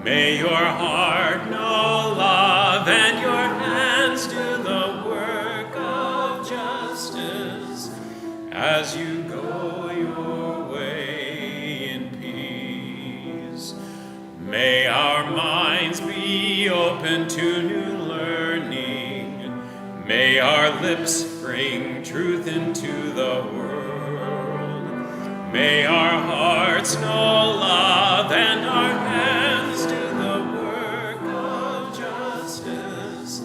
May your heart know love and your hands do the work of justice as you go your way in peace. May our minds be open to new learning. May our lips bring truth into the world. May our hearts know love and our hands do the work of justice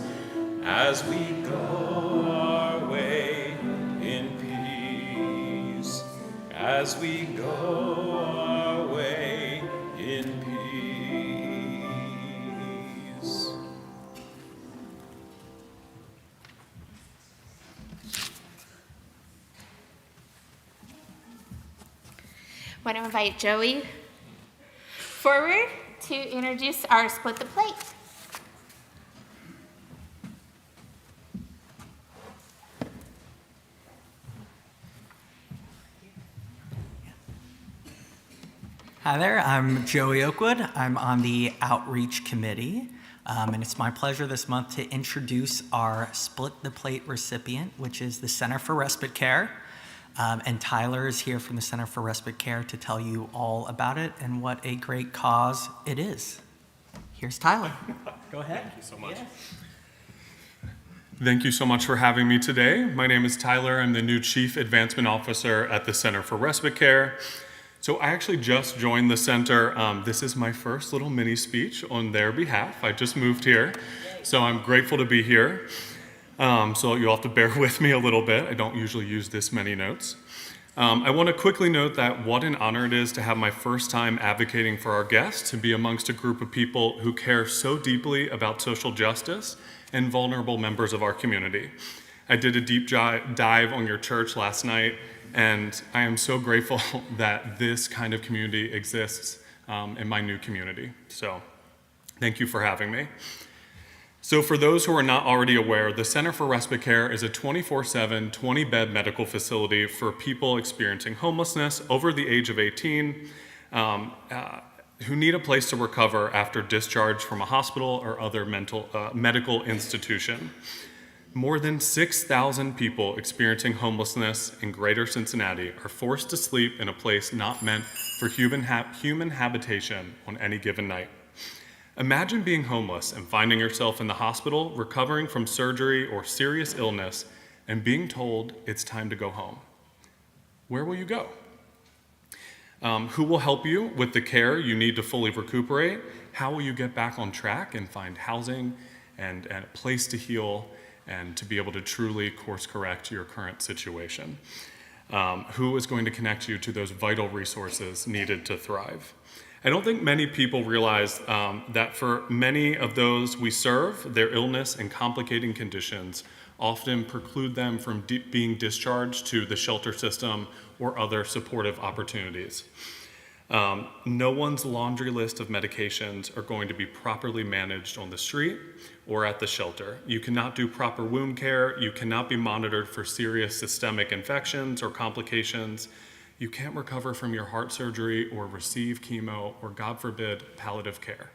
as we go our way in peace. As we go our way in peace. I want to invite Joey forward to introduce our Split the Plate. Hi there, I'm Joey Oakwood. I'm on the Outreach Committee, and it's my pleasure this month to introduce our Split the Plate recipient, which is the Center for Respite Care. And Tyler is here from the Center for Respite Care to tell you all about it and what a great cause it is. Here's Tyler. Go ahead. Thank you so much. Yes. Thank you so much for having me today. My name is Tyler. I'm the new Chief Advancement Officer at the Center for Respite Care. So I actually just joined the center. This is my first little mini speech on their behalf. I just moved here, so I'm grateful to be here. So you'll have to bear with me a little bit. I don't usually use this many notes. I want to quickly note that what an honor it is to have my first time advocating for our guests, to be amongst a group of people who care so deeply about social justice and vulnerable members of our community. I did a deep dive on your church last night, and I am so grateful that this kind of community exists in my new community. So thank you for having me. So for those who are not already aware, the Center for Respite Care is a 24/7, 20-bed medical facility for people experiencing homelessness over the age of 18 who need a place to recover after discharge from a hospital or other medical institution. More than 6,000 people experiencing homelessness in Greater Cincinnati are forced to sleep in a place not meant for human habitation on any given night. Imagine being homeless and finding yourself in the hospital, recovering from surgery or serious illness, and being told it's time to go home. Where will you go? Who will help you with the care you need to fully recuperate? How will you get back on track and find housing and a place to heal and to be able to truly course correct your current situation? Who is going to connect you to those vital resources needed to thrive? I don't think many people realize that for many of those we serve, their illness and complicating conditions often preclude them from being discharged to the shelter system or other supportive opportunities. No one's laundry list of medications are going to be properly managed on the street or at the shelter. You cannot do proper wound care. You cannot be monitored for serious systemic infections or complications. You can't recover from your heart surgery or receive chemo or, God forbid, palliative care.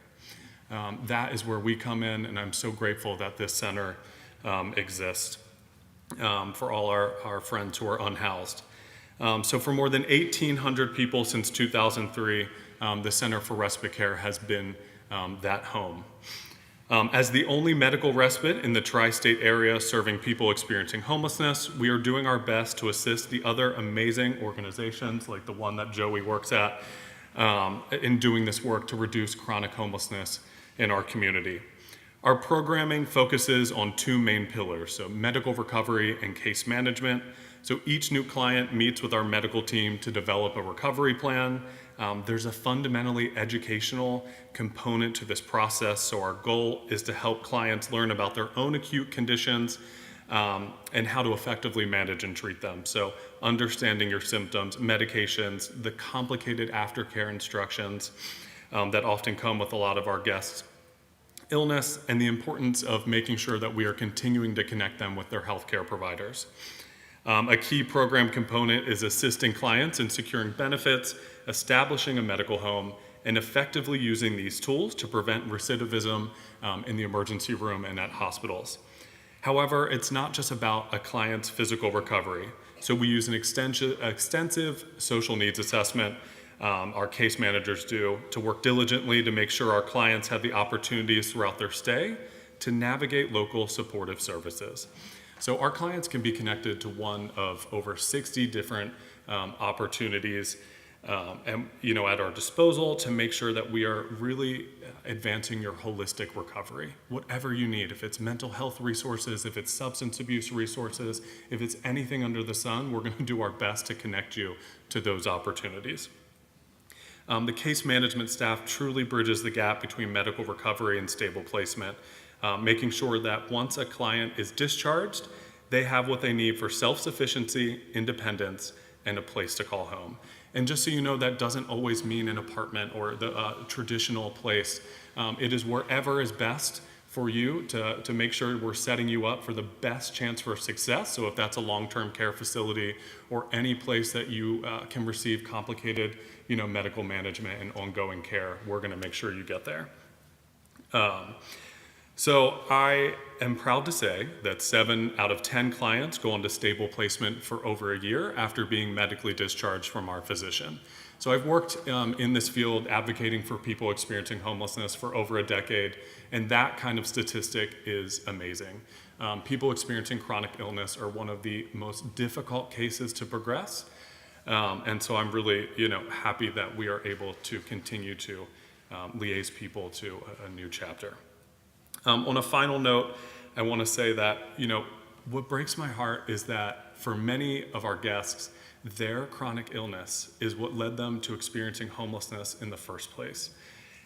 That is where we come in, and I'm so grateful that this center exists for all our friends who are unhoused. So for more than 1,800 people since 2003, the Center for Respite Care has been that home. As the only medical respite in the tri-state area serving people experiencing homelessness, we are doing our best to assist the other amazing organizations like the one that Joey works at in doing this work to reduce chronic homelessness in our community. Our programming focuses on two main pillars, so medical recovery and case management. So each new client meets with our medical team to develop a recovery plan. There's a fundamentally educational component to this process, so our goal is to help clients learn about their own acute conditions and how to effectively manage and treat them. So understanding your symptoms, medications, the complicated aftercare instructions that often come with a lot of our guests' illness, and the importance of making sure that we are continuing to connect them with their healthcare providers. A key program component is assisting clients in securing benefits, establishing a medical home, and effectively using these tools to prevent recidivism in the emergency room and at hospitals. However, it's not just about a client's physical recovery. So we use an extensive social needs assessment, our case managers do, to work diligently to make sure our clients have the opportunities throughout their stay to navigate local supportive services. So our clients can be connected to one of over 60 different opportunities and at our disposal to make sure that we are really advancing your holistic recovery. Whatever you need, if it's mental health resources, if it's substance abuse resources, if it's anything under the sun, we're going to do our best to connect you to those opportunities. The case management staff truly bridges the gap between medical recovery and stable placement, making sure that once a client is discharged, they have what they need for self-sufficiency, independence, and a place to call home. And just so you know, that doesn't always mean an apartment or the traditional place. It is wherever is best for you to make sure we're setting you up for the best chance for success. So if that's a long-term care facility or any place that you can receive complicated medical management and ongoing care, we're going to make sure you get there. So I am proud to say that 7 out of 10 clients go into stable placement for over a year after being medically discharged from our physician. So I've worked in this field advocating for people experiencing homelessness for over a decade, and that kind of statistic is amazing. People experiencing chronic illness are one of the most difficult cases to progress, and so I'm really happy that we are able to continue to liaise people to a new chapter. On a final note, I want to say that, what breaks my heart is that for many of our guests, their chronic illness is what led them to experiencing homelessness in the first place.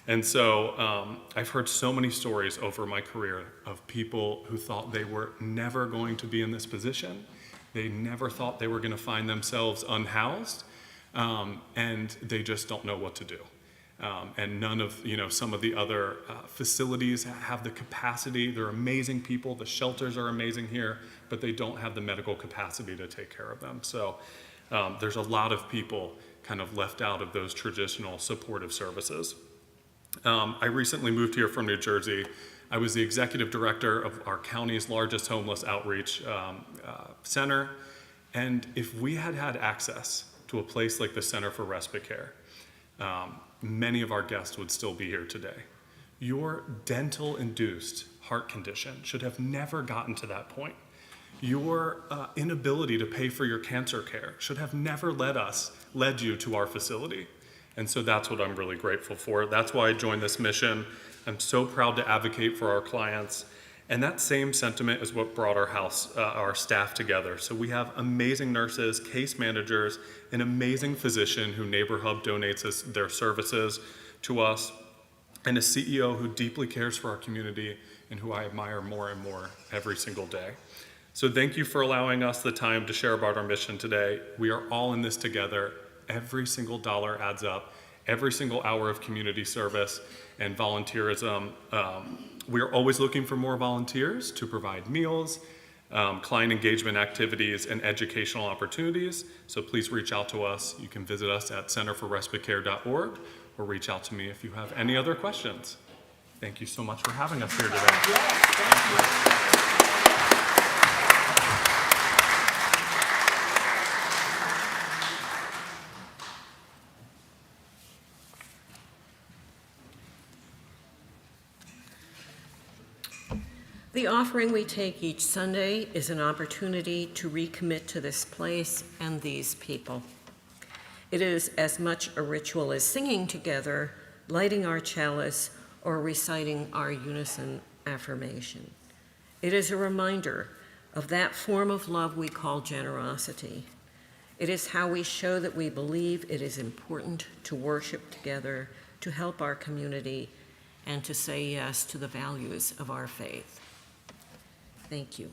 And so I've heard so many stories over my career of people who thought they were never going to be in this position. They never thought they were going to find themselves unhoused, and they just don't know what to do. And none of some of the other facilities have the capacity. They're amazing people. The shelters are amazing here, but they don't have the medical capacity to take care of them. So there's a lot of people kind of left out of those traditional supportive services. I recently moved here from New Jersey. I was the executive director of our county's largest homeless outreach center. And if we had had access to a place like the Center for Respite Care, many of our guests would still be here today. Your dental-induced heart condition should have never gotten to that point. Your inability to pay for your cancer care should have never led you to our facility. And so that's what I'm really grateful for. That's why I joined this mission. I'm so proud to advocate for our clients. And that same sentiment is what brought our staff together. So we have amazing nurses, case managers, an amazing physician who NeighborHub donates their services to us, and a CEO who deeply cares for our community and who I admire more and more every single day. So thank you for allowing us the time to share about our mission today. We are all in this together. Every single dollar adds up. Every single hour of community service and volunteerism. We are always looking for more volunteers to provide meals, client engagement activities, and educational opportunities. So please reach out to us. You can visit us at centerforrespitecare.org or reach out to me if you have any other questions. Thank you so much for having us here today. Thank you. The offering we take each Sunday is an opportunity to recommit to this place and these people. It is as much a ritual as singing together, lighting our chalice, or reciting our unison affirmation. It is a reminder of that form of love we call generosity. It is how we show that we believe it is important to worship together, to help our community, and to say yes to the values of our faith. Thank you.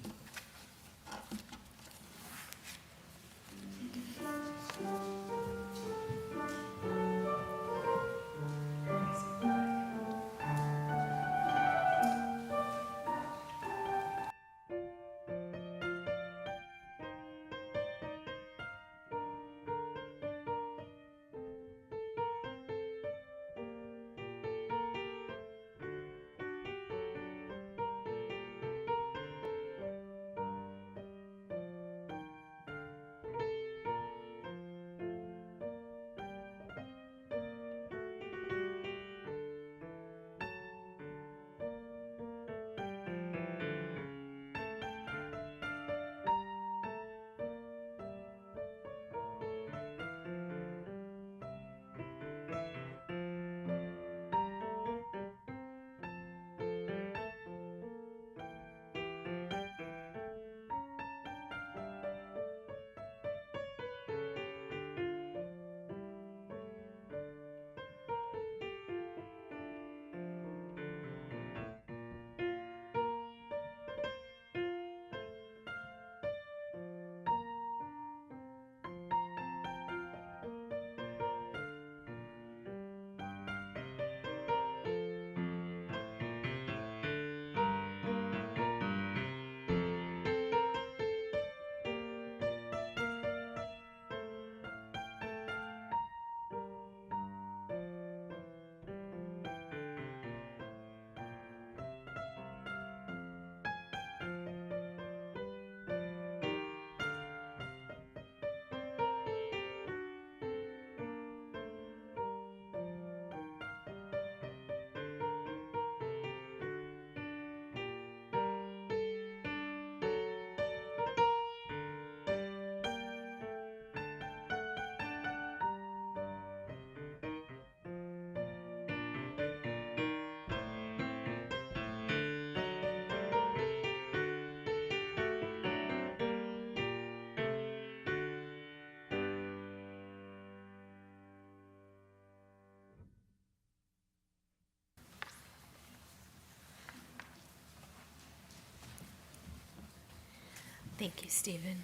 Thank you, Stephen.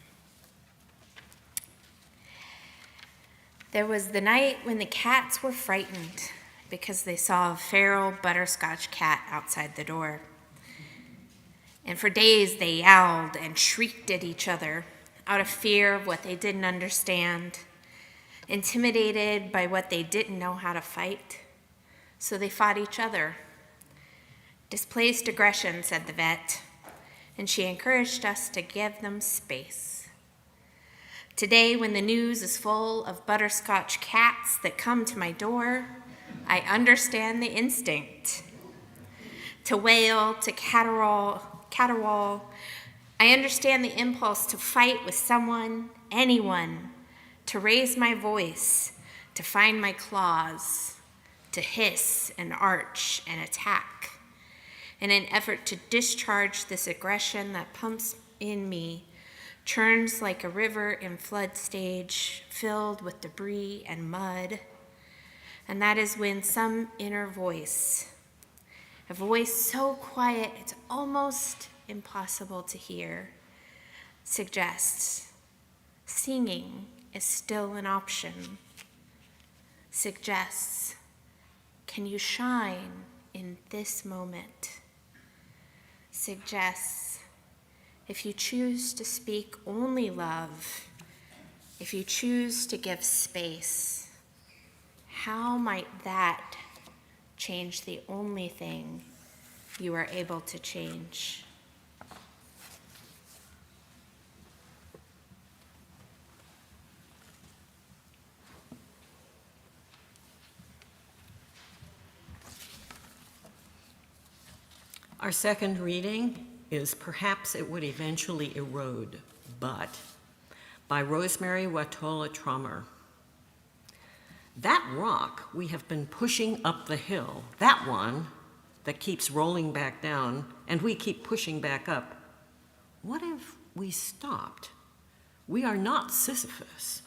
There was the night when the cats were frightened because they saw a feral butterscotch cat outside the door. And for days they yowled and shrieked at each other out of fear of what they didn't understand, intimidated by what they didn't know how to fight. So they fought each other. Displaced aggression, said the vet, and she encouraged us to give them space. Today, when the news is full of butterscotch cats that come to my door, I understand the instinct. To wail, to caterwaul, I understand the impulse to fight with someone, anyone, to raise my voice, to find my claws, to hiss and arch and attack, in an effort to discharge this aggression that pumps in me, churns like a river in flood stage, filled with debris and mud. And that is when some inner voice, a voice so quiet it's almost impossible to hear, suggests singing is still an option. Suggests, can you shine in this moment? Suggests, if you choose to speak only love, if you choose to give space, how might that change the only thing you are able to change? Our second reading is Perhaps It Would Eventually Erode, But, by Rosemary Watola Trummer. That rock we have been pushing up the hill, that one that keeps rolling back down, and we keep pushing back up, what if we stopped? We are not Sisyphus.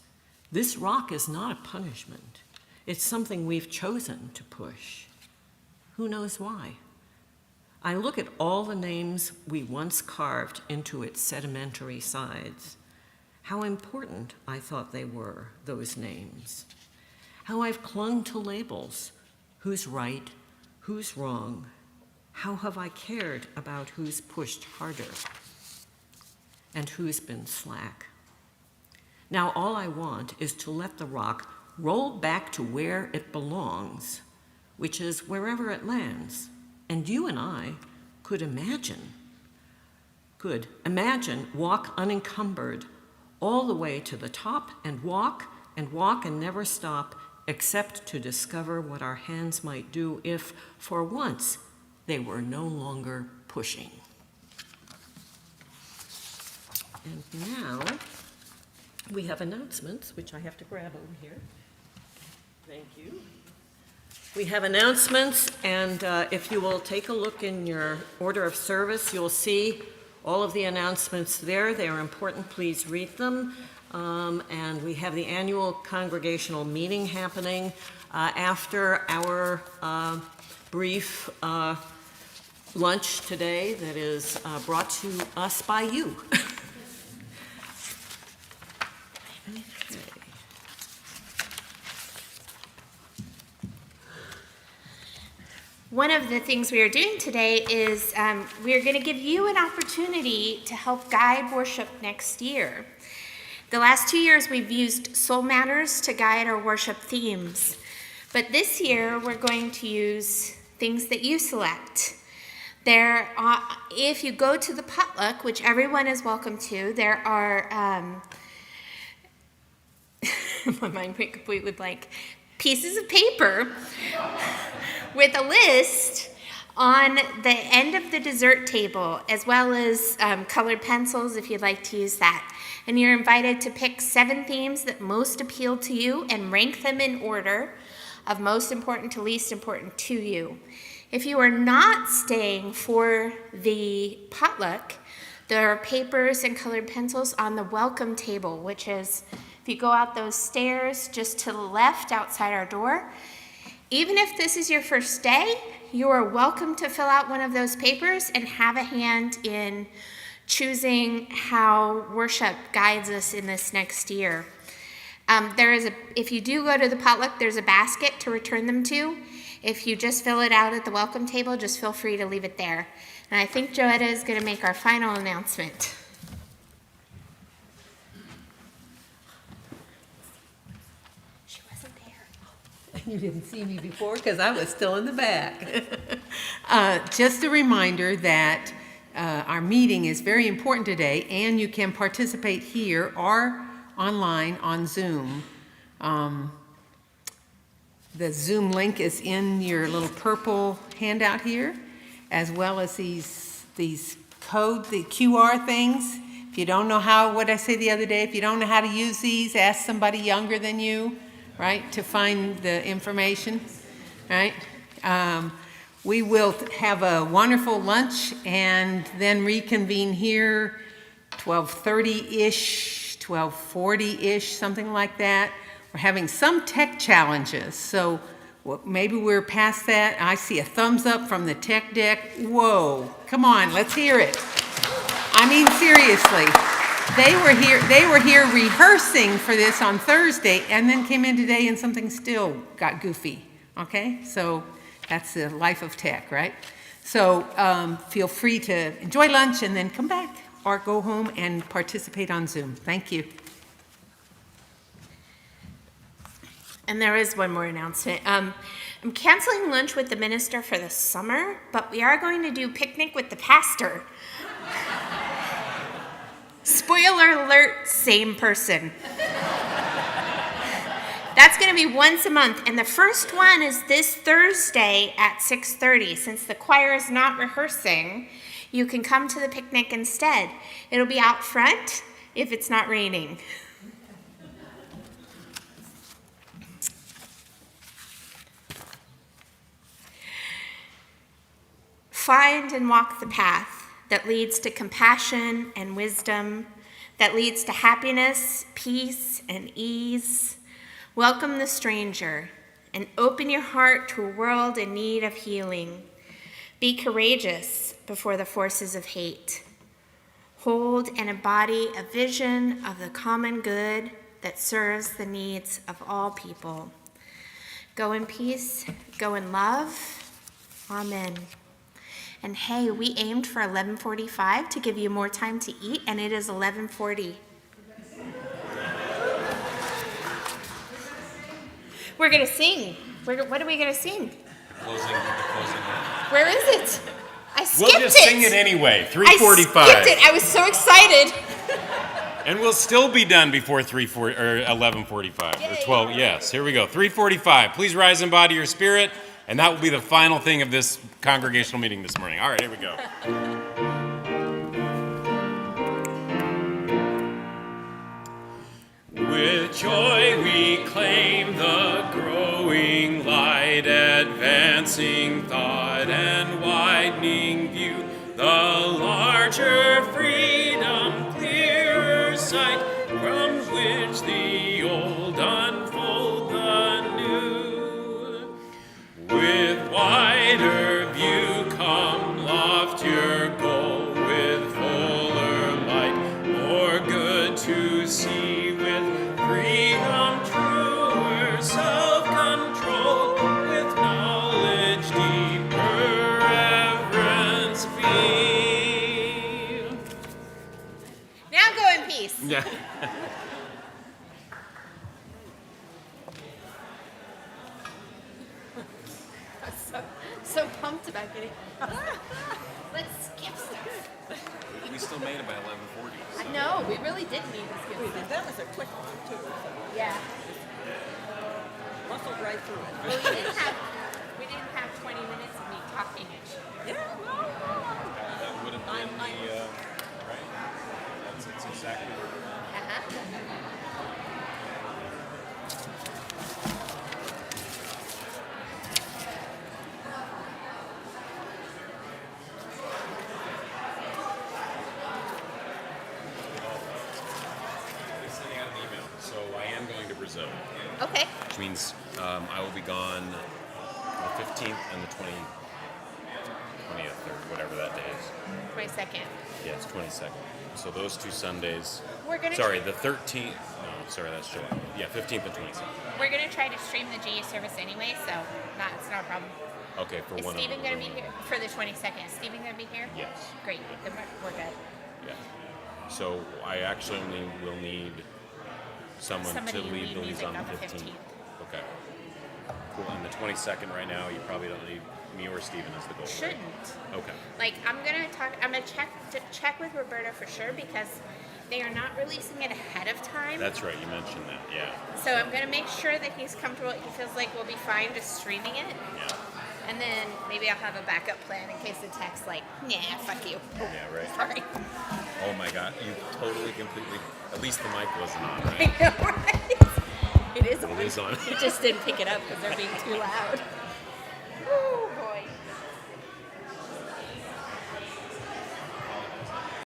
This rock is not a punishment. It's something we've chosen to push. Who knows why? I look at all the names we once carved into its sedimentary sides. How important I thought they were, those names. How I've clung to labels. Who's right? Who's wrong? How have I cared about who's pushed harder and who's been slack? Now all I want is to let the rock roll back to where it belongs, which is wherever it lands. And you and I could imagine walk unencumbered all the way to the top and walk and never stop, except to discover what our hands might do if, for once, they were no longer pushing. And now we have announcements, which I have to grab over here. Thank you. We have announcements, and if you will take a look in your order of service, you'll see all of the announcements there. They are important. Please read them. And we have the annual congregational meeting happening after our brief lunch today that is brought to us by you. One of the things we are doing today is we are going to give you an opportunity to help guide worship next year. The last 2 years we've used Soul Matters to guide our worship themes, but this year we're going to use things that you select. There, if you go to the potluck, which everyone is welcome to, there are, my mind went completely blank, pieces of paper with a list on the end of the dessert table, as well as colored pencils if you'd like to use that. And you're invited to pick 7 themes that most appeal to you and rank them in order of most important to least important to you. If you are not staying for the potluck, there are papers and colored pencils on the welcome table, which is, if you go out those stairs just to the left outside our door. Even if this is your first day, you are welcome to fill out one of those papers and have a hand in choosing how worship guides us in this next year. If you do go to the potluck, there's a basket to return them to. If you just fill it out at the welcome table, just feel free to leave it there. And I think Joetta is going to make our final announcement. She wasn't there. You didn't see me before because I was still in the back. Just a reminder that our meeting is very important today, and you can participate here or online on Zoom. The Zoom link is in your little purple handout here, as well as these the QR things. If you don't know what I said the other day, if you don't know how to use these, ask somebody younger than you, right, to find the information, right? We will have a wonderful lunch and then reconvene here 12:30-ish, 12:40-ish, something like that. We're having some tech challenges, so maybe we're past that. I see a thumbs up from the tech deck. Whoa, come on, let's hear it. I mean, seriously. They were here rehearsing for this on Thursday and then came in today and something still got goofy, okay? So that's the life of tech, right? So feel free to enjoy lunch and then come back or go home and participate on Zoom. Thank you. And there is one more announcement. I'm canceling lunch with the minister for the summer, but we are going to do picnic with the pastor. Spoiler alert, same person. That's going to be once a month, and the first one is this Thursday at 6:30. Since the choir is not rehearsing, you can come to the picnic instead. It'll be out front if it's not raining. Find and walk the path that leads to compassion and wisdom, that leads to happiness, peace, and ease. Welcome the stranger and open your heart to a world in need of healing. Be courageous before the forces of hate. Hold and embody a vision of the common good that serves the needs of all people. Go in peace, go in love. Amen. And hey, we aimed for 11:45 to give you more time to eat, and it is 11:40. We're going to sing. What are we going to sing? Closing. Where is it? I skipped it. We'll just sing it anyway. 3:45. I skipped it. I was so excited. And we'll still be done before 11:45 or 12. Yes, here we go. 3:45. Please rise and embody your spirit. And that will be the final thing of this congregational meeting this morning. All right, here we go. With joy we claim the growing light, advancing thought and widening view, the larger freedom, clearer sight, from which the old unfold the new. With wider view come loftier goal, with fuller light, more good to see, with freedom truer, self-control, with knowledge deeper, reverence feel. Now go in peace. Yeah. So pumped about getting. Let's skip some. We still made it by 11:40. No, we really did need to skip some. That was a quick one, too. Yeah. Muscled right through it. Well, we didn't have 20 minutes of me talking it. Yeah, no. That would have been the, right? That's exactly what sending out an email. So I am going to Brazil, Okay. which means I will be gone the 15th and the 20th or whatever that day is. 22nd. Yeah, it's 22nd. So those 2 Sundays. We're gonna Sorry, the 13th. No, sorry, that's July. Yeah, 15th and 22nd. We're gonna try to stream the GA service anyway, so it's not a problem. Okay, for Is one Steven of gonna them. be here for the 22nd? Is Steven gonna be here? Yes. Great. Then we're good. Yeah. So I actually only will need someone Somebody to to lead lead the music on the on the 15th. Okay. Cool. And the 22nd right now, you probably don't need me or Steven as the goal. Shouldn't. Right? Okay. Like I'm gonna check with Roberta for sure because they are not releasing it ahead of time. That's right. You mentioned that. Yeah. So I'm gonna make sure that he's comfortable. He feels like we'll be fine just streaming it. Yeah. And then maybe I'll have a backup plan in case the tech's like, nah, fuck you. Yeah, right. Sorry. Oh my God, you totally, completely. At least the mic wasn't on, right? I know, right? It is on. It is on. He just didn't pick it up because they're being too loud.